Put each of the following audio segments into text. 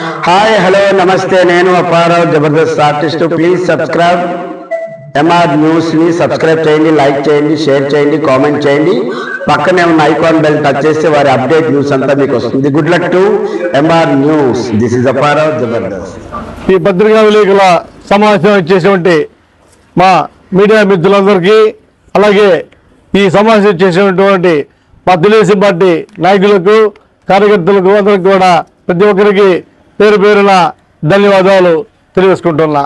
Hi hello నమస్తే, నేను Apparao Jabardasth artist. Please subscribe MR news ని సబ్స్క్రైబ్ చేయండి, లైక్ చేయండి, షేర్ చేయండి, కామెంట్ చేయండి. పక్కనే ఉన్న ఐకాన్ బెల్ టచ్ చేస్తే వారి అప్డేట్ న్యూస్ అంతా మీకు వస్తుంది. Good luck to MR news. This is Apparao Jabardasth. ఈ పత్రికా విలేకరుల సమావేశం ఇచ్చేటువంటి మా మీడియా మిత్రులందరికీ, అలాగే ఈ సమావేశం చేసినటువంటి మా తెలుగుదేశం పార్టీ నాయకులకు, కార్యకర్తలకు అందరికి కూడా ప్రతి ఒక్కరికి పేరు పేరున ధన్యవాదాలు తెలియజేసుకుంటున్నా.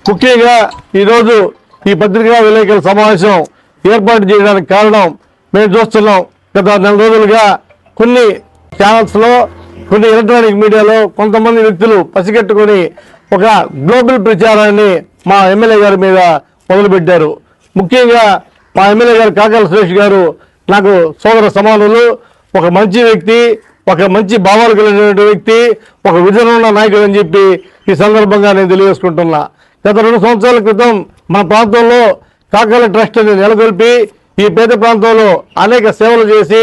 ముఖ్యంగా ఈరోజు ఈ పత్రికా విలేకరుల సమావేశం ఏర్పాటు చేయడానికి కారణం, మేము చూస్తున్నాం గత నెల రోజులుగా కొన్ని ఛానల్స్లో, కొన్ని ఎలక్ట్రానిక్ మీడియాలో కొంతమంది వ్యక్తులు పసిగట్టుకొని ఒక గ్లోబల్ ప్రచారాన్ని మా ఎమ్మెల్యే గారి మీద మొదలుపెట్టారు. ముఖ్యంగా మా ఎమ్మెల్యే గారు కాకాల సురేష్ గారు నాకు సోదర సమానులు, ఒక మంచి వ్యక్తి, ఒక మంచి భావాలు కలిగినటువంటి వ్యక్తి, ఒక విజన్ ఉన్న నాయకుడు అని చెప్పి ఈ సందర్భంగా నేను తెలియజేసుకుంటున్నా. గత 2 సంవత్సరాల క్రితం మన ప్రాంతంలో కాకాల ట్రస్ట్ అని నెలకొల్పి ఈ పేద ప్రాంతంలో అనేక సేవలు చేసి,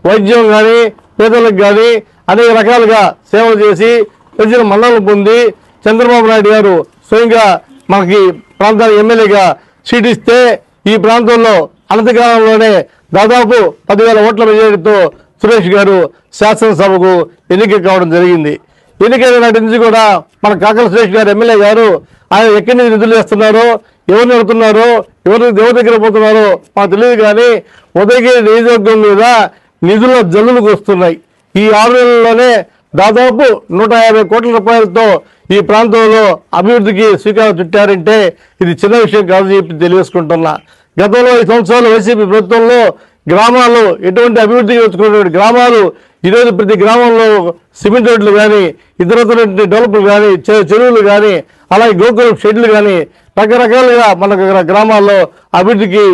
వైద్యం కానీ పేదలకు కానీ అనేక రకాలుగా సేవలు చేసి ప్రజల మన్ననలు పొంది చంద్రబాబు నాయుడు గారు స్వయంగా మనకి ప్రాంతానికి ఎమ్మెల్యేగా సీట్ ఇస్తే ఈ ప్రాంతంలో అనతికాలంలోనే దాదాపు 10,000 ఓట్ల మెజారిటీతో సురేష్ గారు శాసనసభకు ఎన్నిక కావడం జరిగింది. ఎన్నికైన నాటి నుంచి కూడా మన కాకల సురేష్ గారు ఎమ్మెల్యే గారు ఆయన ఎక్కడి నుంచి నిధులు వేస్తున్నారో, ఎవరిని అడుగుతున్నారో, ఎవరి దగ్గర పోతున్నారో మాకు తెలియదు, కానీ ఉదయగిరి నియోజకవర్గం మీద నిధుల జల్లులకు వస్తున్నాయి. ఈ 6 నెలల్లోనే దాదాపు 150 కోట్ల రూపాయలతో ఈ ప్రాంతంలో అభివృద్ధికి శ్రీకారం చుట్టారంటే ఇది చిన్న విషయం కాదు చెప్పి తెలియజేసుకుంటున్నా. గతంలో 5 సంవత్సరాలు వైసీపీ ప్రభుత్వంలో గ్రామాలు ఎటువంటి అభివృద్ధికి వచ్చుకున్నటువంటి గ్రామాలు ఈరోజు ప్రతి గ్రామంలో సిమెంట్ రోడ్లు కానీ, ఇతరత్ర డెవలప్లు కానీ, చెరువులు కానీ, అలాగే గోకులం షెడ్లు కానీ రకరకాలుగా మన గ్రామాల్లో అభివృద్ధికి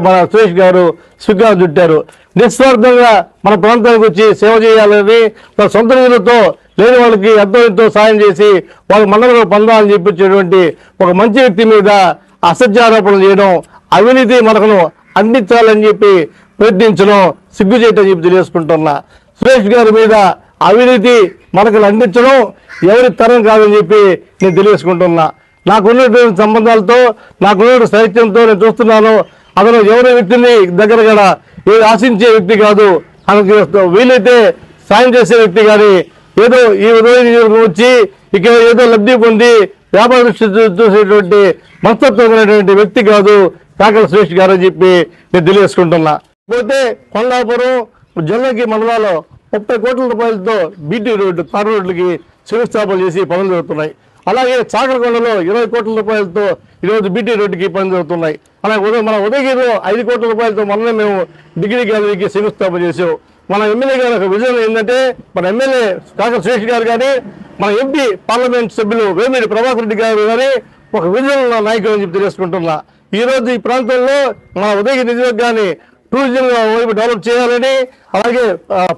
మన సురేష్ గారు శ్రీకారం చుట్టారు. నిస్వార్థంగా మన ప్రాంతానికి వచ్చి సేవ చేయాలని, తన సొంత నిధులతో లేని వాళ్ళకి ఎంతో సాయం చేసి వాళ్ళకి మన్ననలు పొందాలని చెప్పించేటువంటి ఒక మంచి వ్యక్తి మీద అసత్యారోపణలు చేయడం, అవినీతి మనకును అందించాలని చెప్పి ప్రయత్నించడం సిగ్గు చేయటం చెప్పి తెలియజేసుకుంటున్నా. సురేష్ గారి మీద అవినీతి మనకు అందించడం ఎవరి తరం కాదని చెప్పి నేను తెలియజేసుకుంటున్నా. నాకున్నటువంటి సంబంధాలతో, నాకున్నటువంటి సాహిత్యంతో నేను చూస్తున్నాను. అతను ఎవరి వ్యక్తిని దగ్గర కూడా ఏది ఆశించే వ్యక్తి కాదు, మనకి వీలైతే సాయం చేసే వ్యక్తి, కానీ ఏదో ఈ ఉదయం వచ్చి ఇక్కడ ఏదో లబ్ధి పొంది వ్యాపార దృష్టి చూసేటువంటి మనస్తత్వం అనేటువంటి వ్యక్తి కాదు కాకల సురేష్ గారు అని చెప్పి నేను తెలియజేసుకుంటున్నా. పోతే కొండాపురం జల్లకి మండలాల్లో 30 కోట్ల రూపాయలతో బీటీ రోడ్డు, తారు రోడ్లకి శంకుస్థాపన చేసి పనులు జరుగుతున్నాయి. అలాగే చాకరకొండలో 20 కోట్ల రూపాయలతో ఈరోజు బీటీ రోడ్డుకి పనులు జరుగుతున్నాయి. అలాగే మన ఉదయగిరిలో 5 కోట్ల రూపాయలతో మొన్నే మేము డిగ్రీ గ్యాలరీకి శంకుస్థాపన చేసాం. మన ఎమ్మెల్యే గారు ఒక విజన్ ఏంటంటే, మన ఎమ్మెల్యే కాకల సురేష్ గారు కానీ, మన ఎంపీ పార్లమెంట్ సభ్యులు వేమిరెడ్డి ప్రభాకర్ రెడ్డి గారు కానీ ఒక విజన్ ఉన్న నాయకులు అని చెప్పి తెలియజేసుకుంటున్నా. ఈరోజు ఈ ప్రాంతంలో మన ఉదయగిరి నియోజకవర్గాన్ని టూరిజంగా వైపు డెవలప్ చేయాలని, అలాగే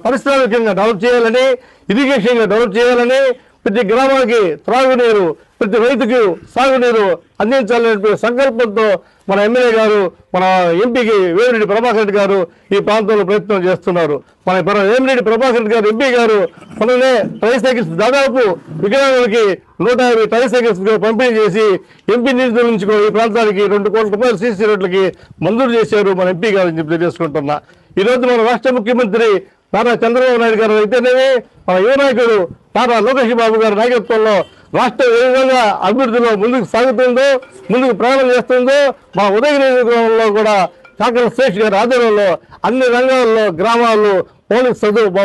పారిశ్రామికంగా డెవలప్ చేయాలని, ఇరిగేషన్గా డెవలప్ చేయాలని, ప్రతి గ్రామానికి త్రాగునీరు, ప్రతి రైతుకు సాగునీరు అందించాలనే సంకల్పంతో మన ఎమ్మెల్యే గారు, మన ఎంపీకి వేమిరెడ్డి ప్రభాకర్ రెడ్డి గారు ఈ ప్రాంతంలో ప్రయత్నం చేస్తున్నారు. మన వేమిరెడ్డి ప్రభాకర్ రెడ్డి గారు ఎంపీ గారు మొన్ననే ట్రైసైకిల్స్ దాదాపు వికలాంగులకి 150 ట్రైసైకిల్స్ పంపిణీ చేసి ఎంపీ నిధుల నుంచి ఈ ప్రాంతానికి 2 కోట్ల రూపాయలు సీసీ రోడ్లకి మంజూరు చేశారు మన ఎంపీ గారు అని చెప్పి తెలియజేసుకుంటున్నా. ఈరోజు మన రాష్ట్ర ముఖ్యమంత్రి నారా చంద్రబాబు నాయుడు గారు అయితేనేమి, మన యువ నాయకుడు నారా లోకేష్ బాబు గారి నాయకత్వంలో రాష్ట్రం ఏ విధంగా అభివృద్ధిలో ముందుకు సాగుతుందో, ముందుకు ప్రయాణం చేస్తుందో, మన ఉదయగిరి నియోజకవర్గంలో కూడా కాకల సురేష్ గారి ఆధ్వర్యంలో అన్ని రంగాల్లో గ్రామాలు మౌలిక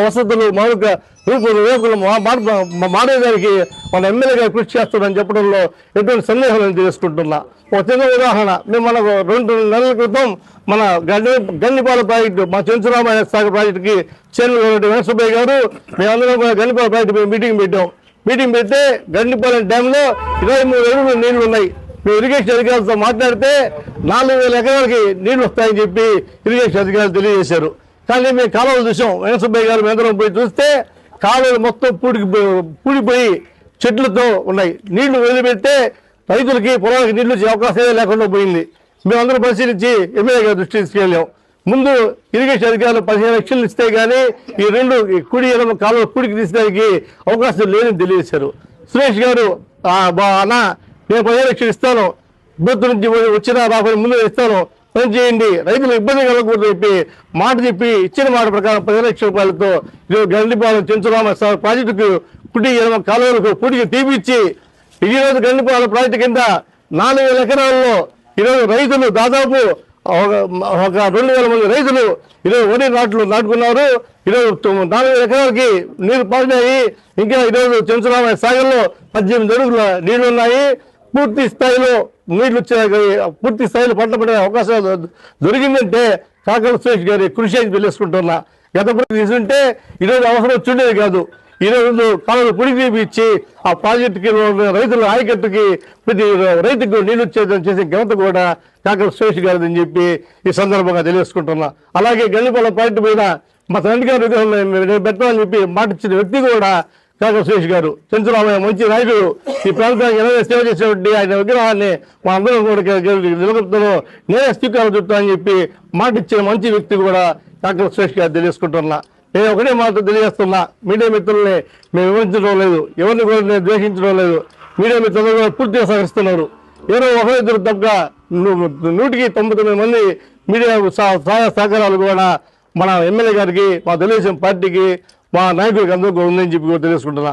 వసతులు, మౌలిక రూపులు మారేదానికి మన ఎమ్మెల్యే గారు కృషి చేస్తారని చెప్పడంలో ఎటువంటి సందేహం నేను తెలుసుకుంటున్నా. ఒక చిన్న ఉదాహరణ, మేము మనకు 2 నెలల క్రితం మన గండిపాల ప్రాజెక్టు, మా చెంచురామాయ సాగర్ ప్రాజెక్టుకి చైర్మన్ వెంకటసుబ్బయ్య గారు మేమందరం గండిపాల ప్రాజెక్టు మీటింగ్ పెట్టాం. మీటింగ్ పెడితే గండిపాలెం డ్యాంలో 23 అడుగులు నీళ్లు ఉన్నాయి. మేము ఇరిగేషన్ అధికారులతో మాట్లాడితే 4,000 ఎకరాలకి నీళ్లు వస్తాయని చెప్పి ఇరిగేషన్ అధికారులు తెలియజేశారు. కానీ మేము కాలువలు చూసాం. వెంకటసుబ్బయ్య గారు మేమందరం పోయి చూస్తే కాలువలు మొత్తం పూడిపోయి చెట్లతో ఉన్నాయి. నీళ్లు వదిలిపెడితే రైతులకి పొలాలకి నీళ్లు వచ్చే అవకాశమే లేకుండా పోయింది. మేమందరం పరిశీలించి ఎమ్మెల్యే గారి దృష్టి తీసుకెళ్ళాం. ముందు ఇరిగేషన్ అధికారులు 15 లక్షలు ఇస్తే కానీ ఈ రెండు కుడి ఎడమ కాలువ కుడికి తీసడానికి అవకాశం లేదని తెలియజేశారు. సురేష్ గారు అన్న నేను 15 లక్షలు ఇస్తాను, ప్రభుత్వం నుంచి వచ్చిన రాబోయే ముందు ఇస్తాను, పని చేయండి, రైతులు ఇబ్బంది కలగకూడదు చెప్పి మాట చెప్పి ఇచ్చిన మాట ప్రకారం 15 లక్షల రూపాయలతో ఈరోజు గండిపాలెం చెంచురామ ప్రాజెక్టుకు కుడి ఎడమ కాలువలకు పూడికి తీపిచ్చి ఈరోజు గండిపాలెం ప్రాజెక్టు కింద 4,000 ఎకరాల్లో ఈరోజు రైతులు దాదాపు ఒక 2,000 మంది రైతులు ఈరోజు వరి నాటుకున్నారు. ఈరోజు 4,000 ఎకరాలకి నీరు పారినాయి. ఇంకా ఈరోజు చెంచురామ సాగర్లో 18 అడుగుల నీళ్లు ఉన్నాయి. పూర్తి స్థాయిలో నీళ్లు పూర్తి స్థాయిలో పంట పడే అవకాశాలు దొరికిందంటే కాకల సురేష్ గారి కృషి అని తెలుసుకుంటున్నా. గత తీసుకుంటే ఈరోజు అవసరం వచ్చుండేది కాదు. ఈరోజు కాలంలో పుడికి తీపిచ్చి ఆ ప్రాజెక్టుకి రైతుల ఆయకట్టుకి ప్రతి రైతుకు నీళ్లు చేసే ఘనత కూడా కాకల సురేష్ గారిని అని చెప్పి ఈ సందర్భంగా తెలియజేసుకుంటున్నా. అలాగే గండిపాలెం ప్రాజెక్టు మీద మా తండ్రి గారు పెట్టాలని చెప్పి మాట ఇచ్చిన వ్యక్తి కూడా కాకల సురేష్ గారు. చెంచురామయ్య మంచి నాయకుడు, ఈ ప్రాంతానికి ఎలా సేవ చేసేటువంటి ఆయన విగ్రహాన్ని మా అందరం కూడా నిలబెడతాను, నేనే స్వీకారం చెప్తానని చెప్పి మాట ఇచ్చిన మంచి వ్యక్తి కూడా కాకల సురేష్ గారు తెలియజేసుకుంటున్నా. నేను ఒకటే మాట తెలియజేస్తున్నా, మీడియా మిత్రుల్ని మేము వివరించడం లేదు, ఎవరిని కూడా నేను ద్వేషించడం లేదు. మీడియా మిత్రులు కూడా పూర్తిగా సహకరిస్తున్నారు. ఎవరో ఒకరిద్దరు తప్ప 199 మంది మీడియా సహాయ సహకారాలు కూడా మన ఎమ్మెల్యే గారికి, మా తెలుగుదేశం పార్టీకి, మా నాయకుడికి అందరికీ ఉందని చెప్పి కూడా తెలుసుకుంటున్నా.